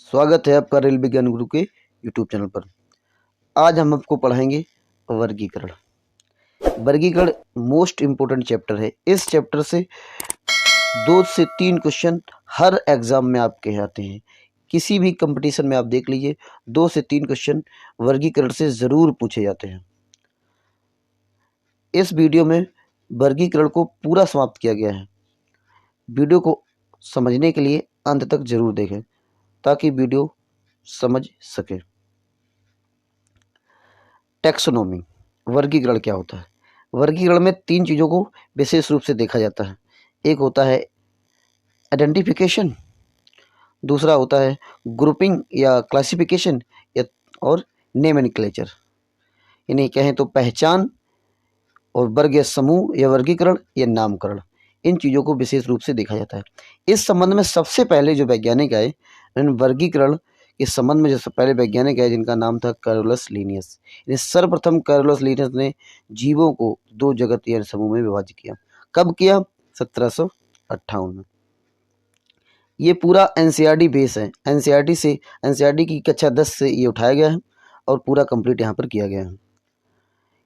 स्वागत है आपका रेल विज्ञान गुरु के यूट्यूब चैनल पर। आज हम आपको पढ़ाएंगे वर्गीकरण। वर्गीकरण मोस्ट इम्पोर्टेंट चैप्टर है। इस चैप्टर से 2 से 3 क्वेश्चन हर एग्जाम में आपके आते हैं। किसी भी कंपटीशन में आप देख लीजिए, 2 से 3 क्वेश्चन वर्गीकरण से ज़रूर पूछे जाते हैं। इस वीडियो में वर्गीकरण को पूरा समाप्त किया गया है। वीडियो को समझने के लिए अंत तक जरूर देखें ताकि वीडियो समझ सके। टैक्सोनॉमी, वर्गीकरण क्या होता है? वर्गीकरण में 3 चीज़ों को विशेष रूप से देखा जाता है। एक होता है आइडेंटिफिकेशन, दूसरा होता है ग्रुपिंग या क्लासिफिकेशन और नोमेनक्लेचर, यानी कहें तो पहचान और वर्ग या समूह या वर्गीकरण या नामकरण। इन चीज़ों को विशेष रूप से देखा जाता है। इस संबंध में सबसे पहले जो वैज्ञानिक आए, वर्गीकरण के संबंध में जो पहले वैज्ञानिक आए, जिनका नाम था कैरोलस लीनियस। सर्वप्रथम कैरोलस लीनियस ने जीवों को 2 जगत या समूह में विभाजित किया। कब किया? 1758 में। ये पूरा एनसीईआरटी बेस है। एनसीईआरटी की कक्षा 10 से ये उठाया गया है और पूरा कंप्लीट यहाँ पर किया गया है।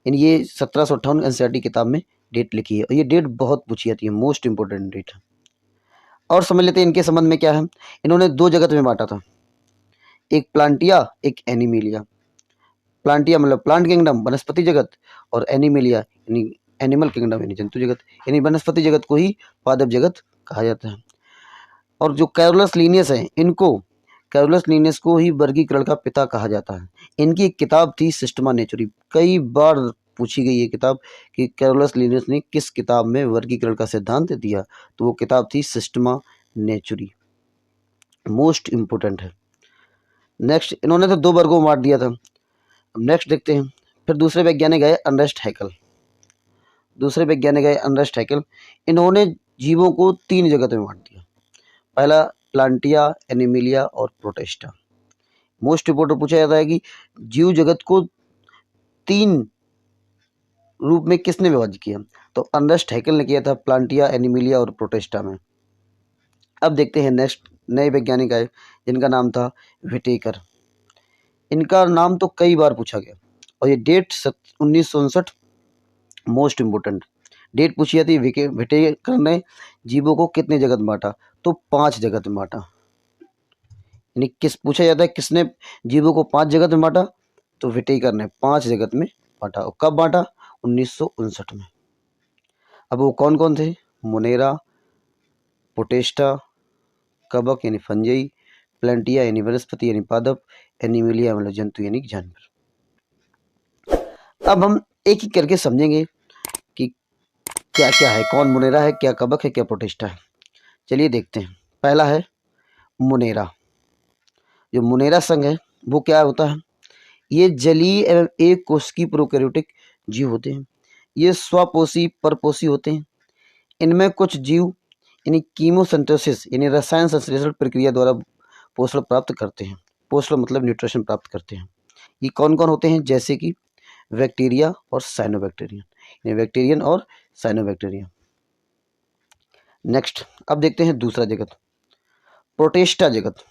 ये 1758 एनसीईआरटी किताब में डेट लिखी है और ये डेट बहुत पूछी जाती है, मोस्ट इंपोर्टेंट डेट है। और समझ लेते हैं इनके संबंध में क्या है। इन्होंने 2 जगत में बांटा था, एक प्लांटिया, एक एनिमिलिया। प्लांटिया मतलब प्लांट किंगडम, वनस्पति जगत, और एनिमिलिया यानी एनिमल किंगडम यानी जंतु जगत, यानी वनस्पति जगत को ही पादप जगत कहा जाता है। और जो कैरोलस लीनियस है, कैरोलस लीनियस को ही वर्गीकरण का पिता कहा जाता है। इनकी एक किताब थी सिस्टमा नेचुरी। कई बार पूछी गई ये किताब कि कैरोलस लीनियस ने किस किताब में वर्गीकरण का सिद्धांत दिया, तो वो किताब थी सिस्टमा नेचुरी। मोस्ट इंपोर्टेंट है। नेक्स्ट, इन्होंने तो 2 वर्गों में बांट दिया था। अब नेक्स्ट देखते हैं। फिर दूसरे वैज्ञानिक आए अर्नेस्ट हैकेल। इन्होंने जीवों को 3 जगत में बांट दिया। पहला प्लांटिया, एनिमिलिया और प्रोटेस्टा। मोस्ट इंपोर्टेंट पूछा जाता है कि जीव जगत को 3 रूप में किसने विभाजित किया, तो अर्नेस्ट हैकेल ने किया था प्लांटिया, एनिमिलिया और प्रोटेस्टा में। अब देखते हैं नेक्स्ट नए वैज्ञानिक आए जिनका नाम था व्हिटेकर। इनका नाम तो कई बार पूछा गया और ये डेट 1959 मोस्ट इंपोर्टेंट डेट पूछी जाती है। व्हिटेकर ने जीवों को कितने जगत में बांटा, तो 5 जगत में बांटा। यानी किस पूछा जाता है किसने जीवों को 5 जगत में बांटा, तो व्हिटेकर ने 5 जगत में बांटा। और कब बांटा? 1959 में। अब वो कौन कौन थे? मोनेरा, पोटेस्टा, कवक यानी फंजई, प्लांटिया यानी वनस्पति यानी पादप, एनिमिलिया मतलब जंतु यानी जानवर। अब हम एक एक करके समझेंगे कि क्या क्या है, कौन मोनेरा है, क्या कवक है, क्या प्रोटेस्टा है। चलिए देखते हैं। पहला है मोनेरा। जो मोनेरा संघ है वो क्या होता है? ये जलीय एवं एक कोशिकीय प्रोकैरियोटिक जीव होते हैं। ये स्वपोषी परपोषी होते हैं। इनमें कुछ जीव यानी कीमोसिंथेसिस यानी रसायन संश्लेषण प्रक्रिया द्वारा पोषण प्राप्त करते हैं। पोषण मतलब न्यूट्रिशन प्राप्त करते हैं। ये कौन कौन होते हैं? जैसे कि बैक्टीरिया और बैक्टीरियन और साइनोबैक्टीरियन। नेक्स्ट, अब देखते हैं दूसरा जगत, प्रोटेस्टा जगत।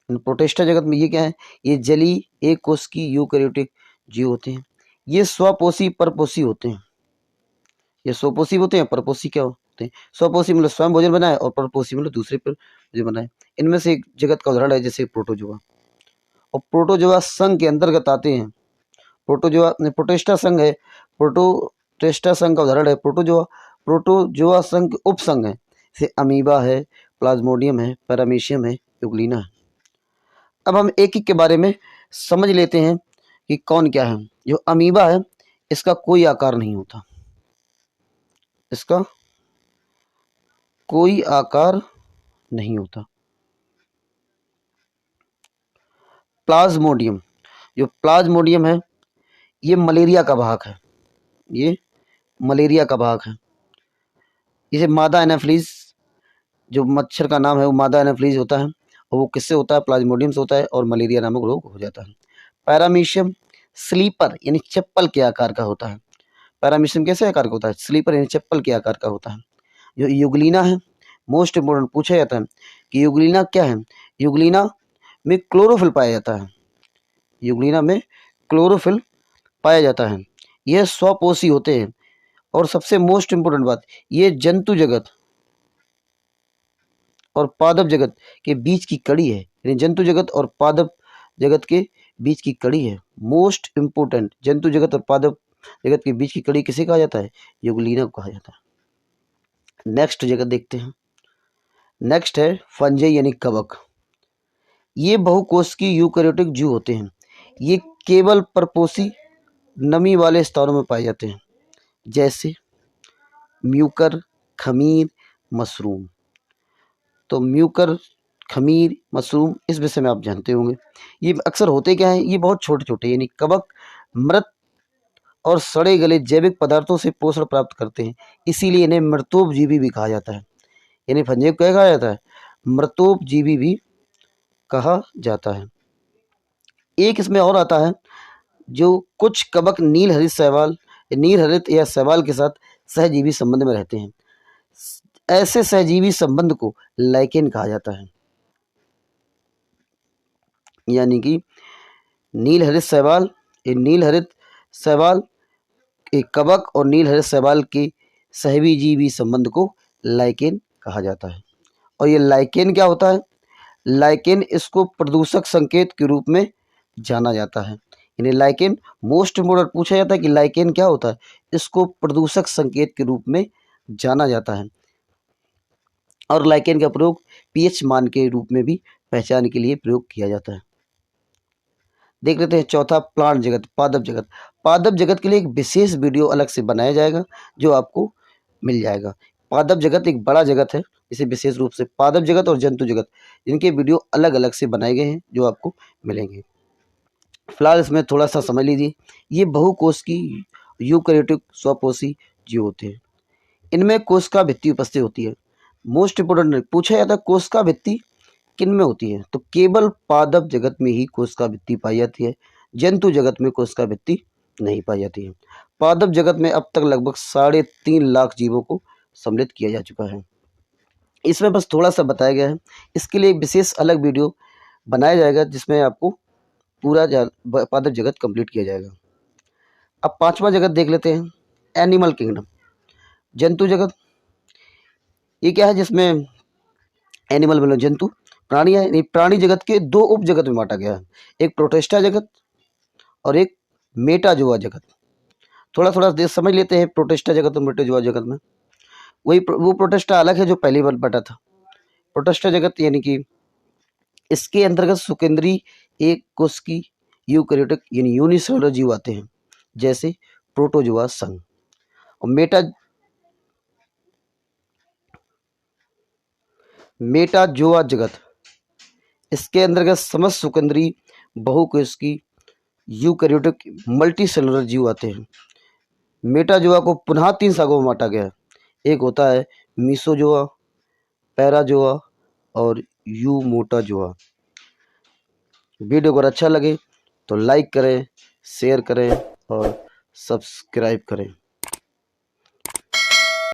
प्रोटेस्टा जगत में ये क्या है? ये जलीय एक कोशिकीय यूकैरियोटिक जीव होते हैं। ये स्वपोषी परपोषी होते हैं। ये स्वपोषी होते हैं, परपोषी क्या होते हैं? स्वपोषी मतलब स्वयं भोजन बनाए और परपोषी मतलब दूसरे पर भोजन बनाए। इनमें से एक जगत का उदाहरण है जैसे प्रोटोजोआ। और प्रोटोजोआ संघ के अंतर्गत आते हैं। प्रोटेस्टा संघ है। प्रोटेस्टा संघ का उदाहरण है प्रोटोजोआ। प्रोटोजोआ संघ के उपसंघ है, जैसे अमीबा है, प्लाज्मोडियम है, पैरामीशियम है, यूग्लिना है। अब हम एक एक के बारे में समझ लेते हैं कि कौन क्या है। जो अमीबा है इसका कोई आकार नहीं होता, इसका कोई आकार नहीं होता। प्लाज्मोडियम, जो प्लाज्मोडियम है ये मलेरिया का वाहक है। ये मलेरिया का वाहक है। इसे मादा एनाफिलीज, जो मच्छर का नाम है वो मादा एनाफिलीज होता है और वो किससे होता है? प्लाज्मोडियम से होता है और मलेरिया नामक रोग हो जाता है। पैरामीशियम स्लीपर यानी चप्पल के आकार का होता है। पैरामीशियम कैसे आकार का होता है? स्लीपर यानी चप्पल के आकार का होता है। जो यूग्लिना है, मोस्ट इंपोर्टेंट पूछा जाता है कि यूग्लिना क्या है। यूग्लिना में क्लोरोफिल पाया जाता है। यूग्लिना में क्लोरोफिल पाया जाता है। यह स्वपोषी होते हैं। और सबसे मोस्ट इम्पोर्टेंट बात, ये जंतु जगत और पादप जगत के बीच की कड़ी है। यानी जंतु जगत और पादप जगत के बीच की कड़ी है। मोस्ट इम्पोर्टेंट, जंतु जगत और पादप जगत के बीच की कड़ी किसे कहा जाता है? यूग्लिना को कहा जाता है। नेक्स्ट जगत देखते हैं। नेक्स्ट है फंजाई यानी कवक। ये बहुकोशिकीय यूकेरियोटिक जीव होते हैं। ये केवल परपोषी नमी वाले स्थानों में पाए जाते हैं, जैसे म्यूकर, खमीर, मशरूम। तो म्यूकर, खमीर, मशरूम, इस विषय में आप जानते होंगे। ये अक्सर होते क्या हैं? ये बहुत छोटे छोटे यानी कवक मृत और सड़े गले जैविक पदार्थों से पोषण प्राप्त करते हैं, इसीलिए इन्हें मृतोपजीवी भी कहा जाता है। यानी फंजाई को क्या कहा जाता है? मृतोपजीवी भी कहा जाता है। एक इसमें और आता है, जो कुछ कवक नील हरित या शैवाल के साथ सहजीवी संबंध में रहते हैं। ऐसे सहजीवी संबंध को लाइकेन कहा जाता है। यानी कि नील हरित शैवाल, एक कवक और नील हरित शैवाल के सहजीवी संबंध को लाइकेन कहा जाता है। और ये लाइकेन क्या होता है? लाइकेन इसको प्रदूषक संकेत के रूप में जाना जाता है। यानी लाइकेन, मोस्ट इम्पोर्टेंट पूछा जाता है कि लाइकेन क्या होता है? इसको प्रदूषक संकेत के रूप में जाना जाता है। और लाइकेन का प्रयोग पीएच मान के रूप में भी पहचान के लिए प्रयोग किया जाता है। देख लेते हैं चौथा, प्लांट जगत, पादप जगत। पादप जगत के लिए एक विशेष वीडियो अलग से बनाया जाएगा, जो आपको मिल जाएगा। पादप जगत एक बड़ा जगत है, इसे विशेष रूप से पादप जगत और जंतु जगत, इनके वीडियो अलग अलग से बनाए गए हैं, जो आपको मिलेंगे। फिलहाल इसमें थोड़ा सा समझ लीजिए। ये बहुकोशिकीय यूकेरियोटिक स्वपोषी जीव होते हैं। इनमें कोशिका भित्ति उपस्थित होती है। मोस्ट इंपोर्टेंट पूछा जाता है कोशिका भित्ति किन में होती है? तो केवल पादप जगत में ही कोशिका भित्ति पाई जाती है। जंतु जगत में कोशिका भित्ति नहीं पाई जाती है। पादप जगत में अब तक लगभग 3.5 लाख जीवों को सम्मिलित किया जा चुका है। इसमें बस थोड़ा सा बताया गया है। इसके लिए एक विशेष अलग वीडियो बनाया जाएगा, जिसमें आपको पूरा पादप जगत कंप्लीट किया जाएगा। अब पांचवा जगत देख लेते हैं, एनिमल किंगडम, जंतु जगत। ये क्या है? जिसमें एनिमल मतलब जंतु, प्राणी है। प्राणी जगत के 2 उप जगत में बांटा गया है, एक प्रोटेस्टा जगत और एक मेटाजोआ जगत। थोड़ा थोड़ा देख समझ लेते हैं प्रोटेस्टा जगत और मेटाजोआ जगत में। वो प्रोटेस्टा अलग है जो पहली बार बटा था। प्रोटेस्टा जगत यानी कि इसके अंतर्गत सुकेंद्री एक कोशिकीय यूकेरियोटिक यानी यूनिसेलुलर जीव आते हैं, जैसे प्रोटोजोआ संघ। और मेटाजोआ जगत, इसके अंतर्गत समस्त सुकेंद्री बहुकोशिकीय यूकेरियोटिक मल्टीसेलुलर जीव आते हैं। मेटाजोआ को पुनः 3 भागों में बांटा गया है। एक होता है मीसोजोआ, पैराजोआ और यूमोटाजोआ। वीडियो अगर अच्छा लगे तो लाइक करें, शेयर करें और सब्सक्राइब करें।